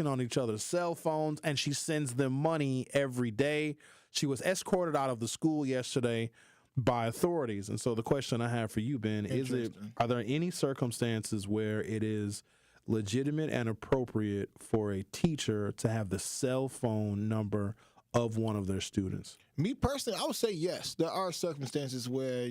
on each other's cell phones, and she sends them money every day. She was escorted out of the school yesterday by authorities. And so the question I have for you, Ben, are there any circumstances where it is legitimate and appropriate for a teacher to have the cell phone number of one of their students? Me personally, I would say yes. There are circumstances where,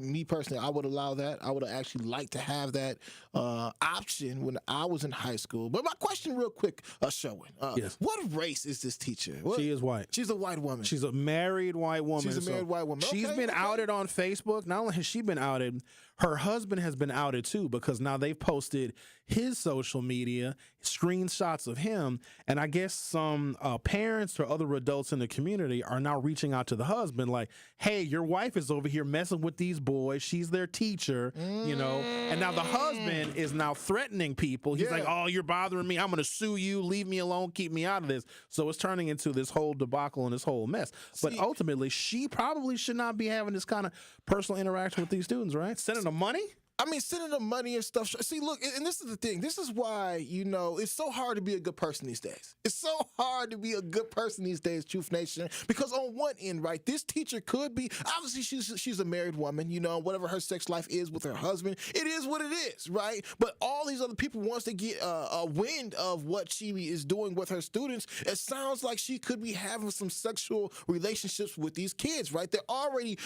me personally, I would allow that. I would actually like to have that option when I was in high school. But my question real quick, Sherwin, yes. What race is this teacher? She is white. She's a white woman. She's a married white woman. She's a married white woman. She's been outed on Facebook. Not only has she been outed, her husband has been outed too, because now they've posted his social media, screenshots of him, and I guess some parents or other adults in the community are now reaching out to the husband like, hey, your wife is over here messing with these boys. She's their teacher, and now the husband is now threatening people. He's like, oh, you're bothering me. I'm going to sue you. Leave me alone. Keep me out of this. So it's turning into this whole debacle and this whole mess. But ultimately, she probably should not be having this kind of personal interaction with these students, right? Sending them money? I mean, sending them money and stuff. See, look, and this is the thing. This is why, it's so hard to be a good person these days. It's so hard to be a good person these days, Truth Nation, because on one end, right, this teacher could be, obviously she's a married woman, whatever her sex life is with her husband, it is what it is, right? But all these other people, once they get a wind of what she is doing with her students, it sounds like she could be having some sexual relationships with these kids, right? They're already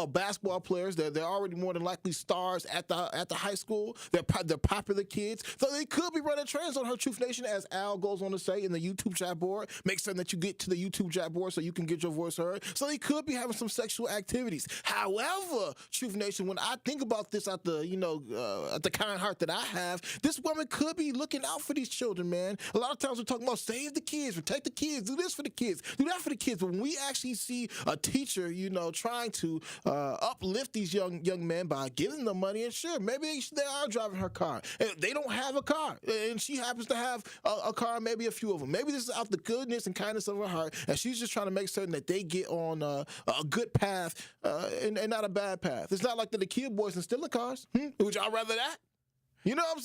basketball players. They're already more than likely stars at the high school. They're popular kids. So they could be running trends on her, Truth Nation, as Al goes on to say in the YouTube chat board. Make certain that you get to the YouTube chat board so you can get your voice heard. So they could be having some sexual activities. However, Truth Nation, when I think about this at the kind heart that I have, this woman could be looking out for these children, man. A lot of times we're talking about save the kids, protect the kids, do this for the kids, do that for the kids. But when we actually see a teacher, trying to uplift these young men by giving them money, and sure, maybe they are driving her car. And they don't have a car, and she happens to have a car, maybe a few of them. Maybe this is out the goodness and kindness of her heart, and she's just trying to make certain that they get on a good path and not a bad path. It's not like the kid boys and stealing cars. Would y'all rather that? You know what I'm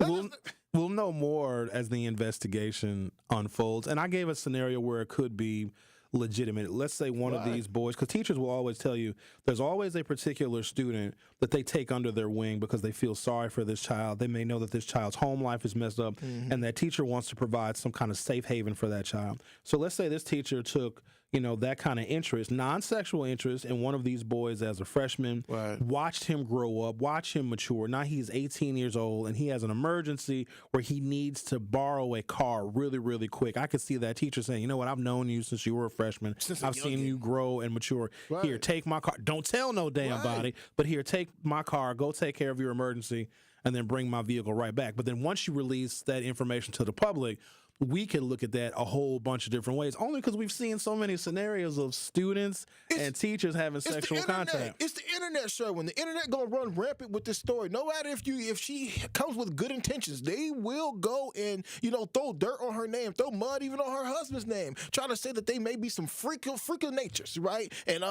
saying? We'll know more as the investigation unfolds. And I gave a scenario where it could be legitimate. Let's say one of these boys, because teachers will always tell you there's always a particular student that they take under their wing because they feel sorry for this child. They may know that this child's home life is messed up, and that teacher wants to provide some kind of safe haven for that child. So let's say this teacher took that kind of interest, non-sexual interest in one of these boys as a freshman, watched him grow up, watch him mature. Now he's 18 years old and he has an emergency where he needs to borrow a car really, really quick. I could see that teacher saying, you know what, I've known you since you were a freshman. I've seen you grow and mature. Here, take my car. Don't tell no damn body, but here, take my car, go take care of your emergency, and then bring my vehicle right back. But then once you release that information to the public, we can look at that a whole bunch of different ways, only because we've seen so many scenarios of students and teachers having sexual contact. It's the internet, Sherwin. The internet gonna run rampant with this story. No matter if she comes with good intentions, they will go and throw dirt on her name, throw mud even on her husband's name, trying to say that they may be some freak of natures, right? And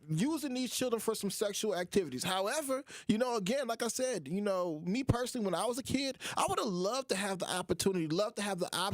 using these children for some sexual activities. However, again, like I said, me personally, when I was a kid, I would have loved to have the opportunity, loved to have the option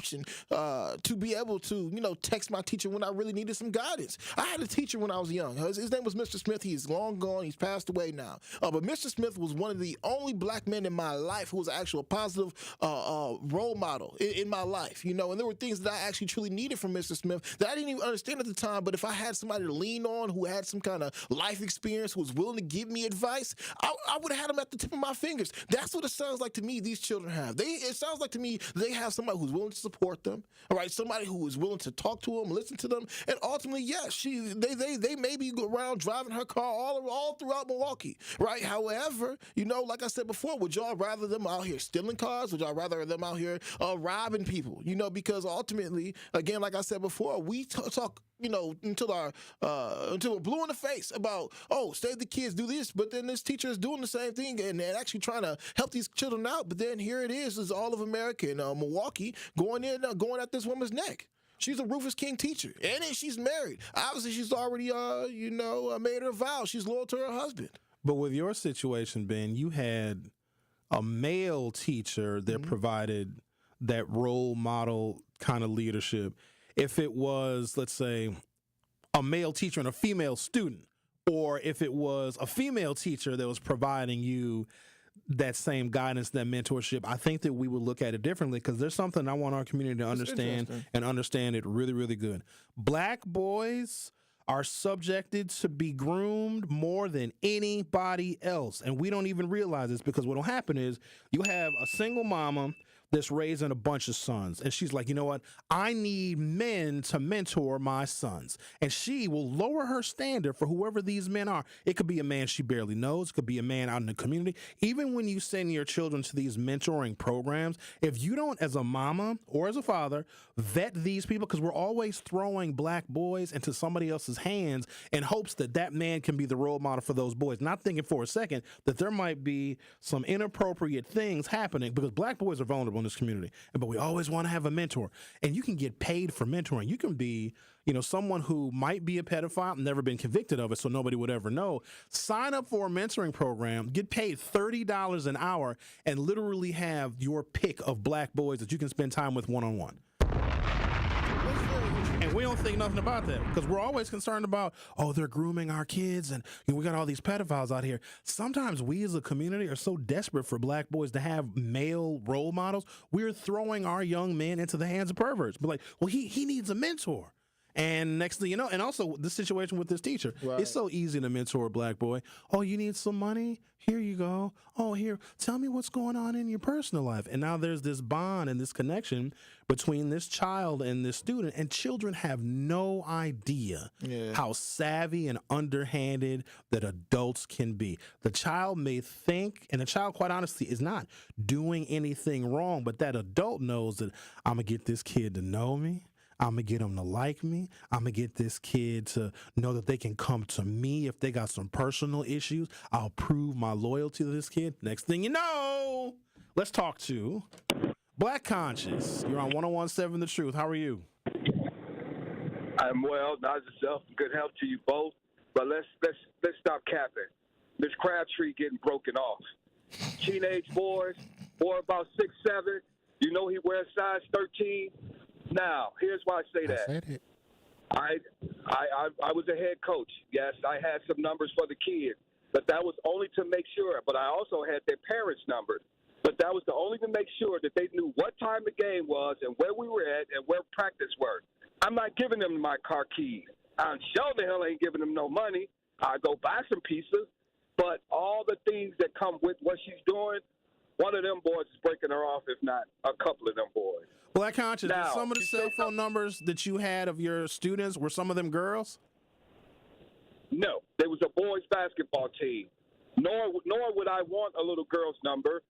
to be able to, text my teacher when I really needed some guidance. I had a teacher when I was young. His name was Mr. Smith. He's long gone. He's passed away now. But Mr. Smith was one of the only black men in my life who was an actual positive role model in my life, and there were things that I actually truly needed from Mr. Smith that I didn't even understand at the time. But if I had somebody to lean on who had some kind of life experience, who was willing to give me advice, I would have had him at the tip of my fingers. That's what it sounds like to me these children have. It sounds like to me they have somebody who's willing to support them, all right, somebody who is willing to talk to them, listen to them, and ultimately, yes, they may be around driving her car all throughout Milwaukee, right? However, like I said before, would y'all rather them out here stealing cars? Would y'all rather them out here robbing people? Because ultimately, again, like I said before, we talk until we're blue in the face about, save the kids, do this, but then this teacher is doing the same thing and actually trying to help these children out. But then here it is all of America in Milwaukee going at this woman's neck. She's a Rufus King teacher, and then she's married. Obviously, she's already made her vow. She's loyal to her husband. But with your situation, Ben, you had a male teacher that provided that role model kind of leadership. If it was, let's say, a male teacher and a female student, or if it was a female teacher that was providing you that same guidance, that mentorship, I think that we would look at it differently, because there's something I want our community to understand, and understand it really, really good. Black boys are subjected to be groomed more than anybody else. And we don't even realize this, because what will happen is you have a single mama that's raising a bunch of sons. And she's like, you know what? I need men to mentor my sons. And she will lower her standard for whoever these men are. It could be a man she barely knows. It could be a man out in the community. Even when you send your children to these mentoring programs, if you don't, as a mama or as a father, vet these people, because we're always throwing black boys into somebody else's hands in hopes that that man can be the role model for those boys, not thinking for a second that there might be some inappropriate things happening, because black boys are vulnerable in this community. But we always want to have a mentor, and you can get paid for mentoring. You can be, someone who might be a pedophile, never been convicted of it, so nobody would ever know. Sign up for a mentoring program, get paid $30 an hour, and literally have your pick of black boys that you can spend time with one-on-one. And we don't think nothing about that, because we're always concerned about, they're grooming our kids, and we got all these pedophiles out here. Sometimes we as a community are so desperate for black boys to have male role models, we're throwing our young men into the hands of perverts. But he needs a mentor. And next thing you know, and also the situation with this teacher, right. It's so easy to mentor a black boy. Oh, you need some money? Here you go. Oh, here, tell me what's going on in your personal life. And now there's this bond and this connection between this child and this student, and children have no idea how savvy and underhanded that adults can be. The child may think, and the child, quite honestly, is not doing anything wrong, but that adult knows that I'm going to get this kid to know me. I'm going to get them to like me. I'm going to get this kid to know that they can come to me if they got some personal issues. I'll prove my loyalty to this kid. Next thing you know, let's talk to Black Conscious. You're on 101.7 The Truth. How are you? I'm well. Not yourself. Good health to you both. But let's stop capping. This Crabtree getting broken off. Teenage boy about 6'7". You know he wears size 13. Now, here's why I say that. Said it. I was a head coach. Yes, I had some numbers for the kids, but that was only to make sure. But I also had their parents' numbers. But that was only to make sure that they knew what time the game was and where we were at and where practice were. I'm not giving them my car keys. I'm sure the hell ain't giving them no money. I go buy some pieces. But all the things that come with what she's doing, one of them boys is breaking her off, if not a couple of them boys. Black Conscious, some of the cell phone numbers that you had of your students, were some of them girls? No, there was a boys basketball team. Nor would I want a little girl's number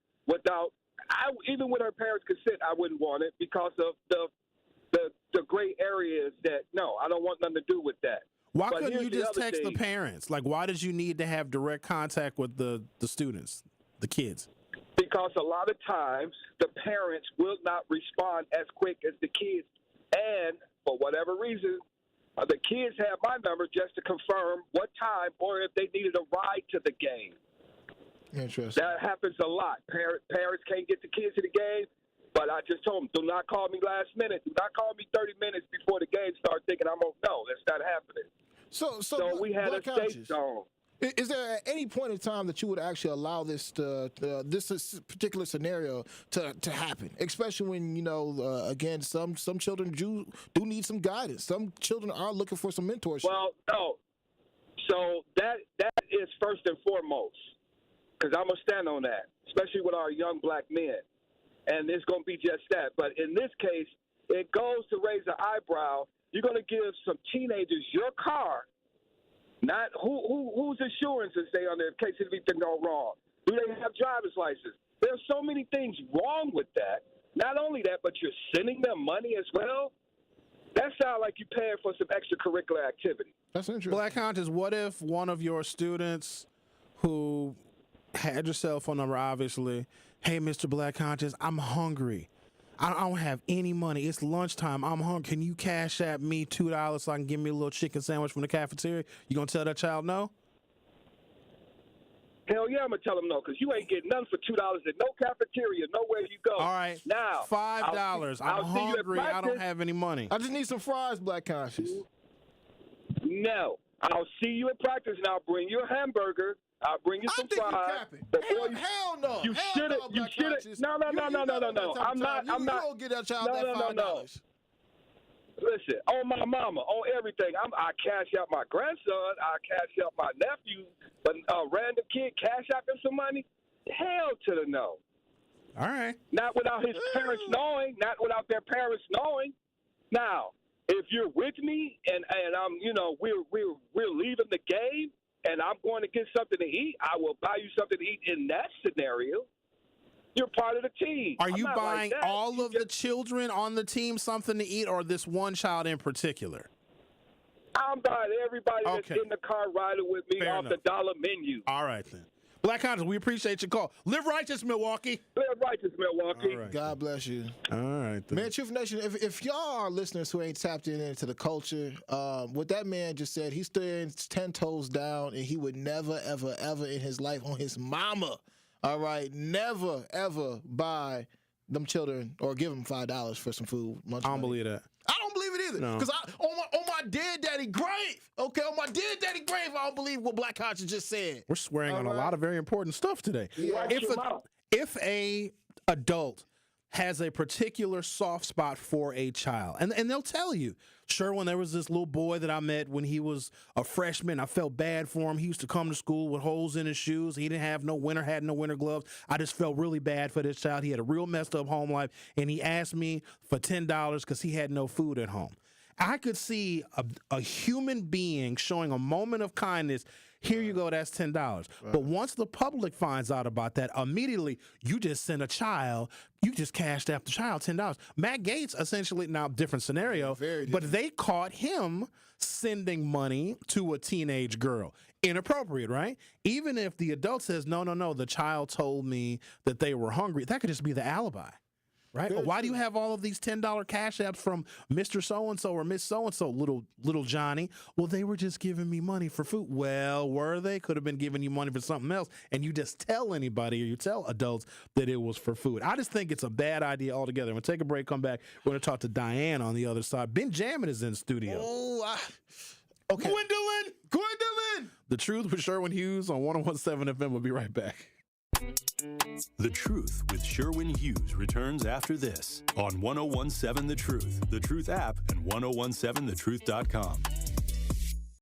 even with her parents' consent, I wouldn't want it because of the gray areas that, no, I don't want nothing to do with that. Why couldn't you just text the parents? Why did you need to have direct contact with the students, the kids? Because a lot of times the parents will not respond as quick as the kids. And for whatever reason, the kids have my number just to confirm what time or if they needed a ride to the game. Interesting. That happens a lot. Parents can't get the kids to the game, but I just told them, do not call me last minute. Do not call me 30 minutes before the game starts thinking I'm on. No, that's not happening. So we had a safe zone. Is there at any point in time that you would actually allow this this particular scenario to happen? Especially when, again, some children do need some guidance. Some children are looking for some mentorship. Well, no. So that is first and foremost, because I'm going to stand on that, especially with our young black men. And it's going to be just that. But in this case, it goes to raise an eyebrow. You're going to give some teenagers your car. Not whose assurance is they under in case anything go wrong? Do they have driver's license? There's so many things wrong with that. Not only that, but you're sending them money as well. That sounds like you're paying for some extracurricular activity. That's interesting. Black Conscious, what if one of your students who had your cell phone number, obviously, hey, Mr. Black Conscious, I'm hungry. I don't have any money. It's lunchtime. I'm hungry. Can you cash at me $2 so I can get me a little chicken sandwich from the cafeteria? You gonna tell that child no? Hell yeah, I'm going to tell them no, because you ain't getting nothing for $2 at no cafeteria, nowhere you go. All right. Now, $5. I'm hungry. I don't have any money. I just need some fries, Black Conscious. No. I'll see you in practice, and I'll bring you a hamburger. I'll bring you some fries. Hell no. You should have. No. I'm not. You don't get that child that $5. No. Listen, on my mama, on everything. I cash out my grandson. I cash out my nephew. But a random kid cash out him some money? Hell to the no. All right. Not without his parents knowing. Not without their parents knowing. Now, if you're with me and I'm, we're leaving the game and I'm going to get something to eat, I will buy you something to eat in that scenario. You're part of the team. Are you buying all of the children on the team something to eat, or this one child in particular? I'm buying everybody that's in the car riding with me off the dollar menu. All right, then. Black Conscious, we appreciate your call. Live righteous, Milwaukee. Live righteous, Milwaukee. Right. God bless you. All right, then. Man, Truth Nation, if y'all are listeners who ain't tapped into the culture, what that man just said, he stood 10 toes down, and he would never, ever, ever in his life on his mama, all right, never, ever buy them children or give them $5 for some food. I don't believe that. I don't believe it either. Because on my dead daddy grave, on my dead daddy grave, I don't believe what Black Conscious just said. We're swearing on a lot of very important stuff today. Yeah. If a adult has a particular soft spot for a child, and they'll tell you, Sherwin, there was this little boy that I met when he was a freshman. I felt bad for him. He used to come to school with holes in his shoes. He didn't have no winter gloves. I just felt really bad for this child. He had a real messed up home life, and he asked me for $10 because he had no food at home. I could see a human being showing a moment of kindness. Here you go, that's $10. Right. But once the public finds out about that, immediately you just send a child, you just cashed out the child $10. Matt Gaetz, essentially, now different scenario, but they caught him sending money to a teenage girl. Inappropriate, right? Even if the adult says, no, the child told me that they were hungry, that could just be the alibi. Right? Or why do you have all of these $10 cash apps from Mr. So-and-so or Miss So-and-so, little Johnny? Well, they were just giving me money for food. Well, were they? Could have been giving you money for something else, and you just tell anybody or you tell adults that it was for food. I just think it's a bad idea altogether. We'll take a break, come back. We're going to talk to Diane on the other side. Benjamin is in studio. Okay. Gwendolyn! The Truth with Sherwin Hughes on 101.7 FM. We'll be right back. The Truth with Sherwin Hughes returns after this on 101.7 The Truth app, and 1017thetruth.com.